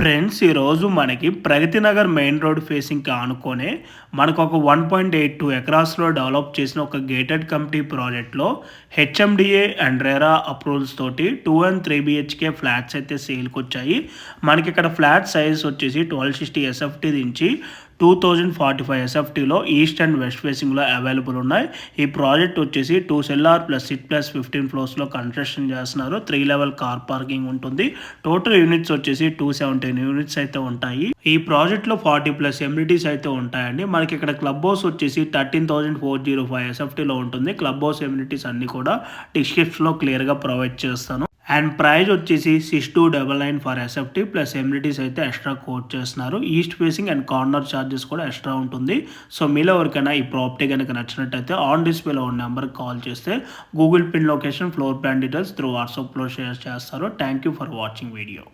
Friends ఈరోజు మనకి Pragathi Nagar main road ఫేసింగ్కి ఆనుకొనే మనకు ఒక 1.82 ఎకరాస్లో డెవలప్ చేసిన ఒక గేటెడ్ కమిటీ ప్రాజెక్ట్లో హెచ్ఎండిఏ అండ్ రెరా అప్రూవల్స్ తోటి 2 and 3 బిహెచ్కే ఫ్లాట్స్ అయితే సేల్కి వచ్చాయి. మనకి ఇక్కడ ఫ్లాట్ సైజ్ వచ్చేసి 1260 ఎస్ఎఫ్టీ నుంచి 2045 ఎస్ఎఫ్టీలో ఈస్ట్ అండ్ వెస్ట్ ఫేసింగ్లో అవైలబుల్ ఉన్నాయి. ఈ ప్రాజెక్ట్ వచ్చేసి 2 సెల్లార్ ప్లస్ సిట్ ప్లస్ 15 ఫ్లోర్స్లో కన్స్ట్రక్షన్ చేస్తున్నారు. 3 లెవెల్ కార్ పార్కింగ్ ఉంటుంది. టోటల్ యూనిట్స్ వచ్చేసి 217 యూనిట్స్ అయితే ఉంటాయి. ఈ ప్రాజెక్ట్లో 40+ ఎమ్యూనిటీస్ అయితే ఉంటాయండి. మనకి ఇక్కడ క్లబ్ హౌస్ వచ్చేసి 13,405 ఎస్ఎఫ్టీలో ఉంటుంది. క్లబ్ హౌస్ ఎమ్యూనిటీస్ అన్ని కూడా డిస్క్రిప్షన్లో క్లియర్గా ప్రొవైడ్ చేస్తాను. అండ్ ప్రైస్ వచ్చేసి 6299 ఫర్ ఎస్ఎఫ్టీ ప్లస్ ఎమ్యూనిటీస్ అయితే ఎక్స్ట్రా కోట్ చేస్తున్నారు. East facing and corner charges కూడా ఎక్స్ట్రా ఉంటుంది. సో మీలో ఎవరికైనా ఈ ప్రాపర్టీ కనుక నచ్చినట్టయితే ఆన్ డిస్ప్లేలో ఉన్న నెంబర్కి కాల్ చేస్తే Google pin location, floor plan details through వాట్సాప్లో షేర్ చేస్తారు. Thank you for watching video.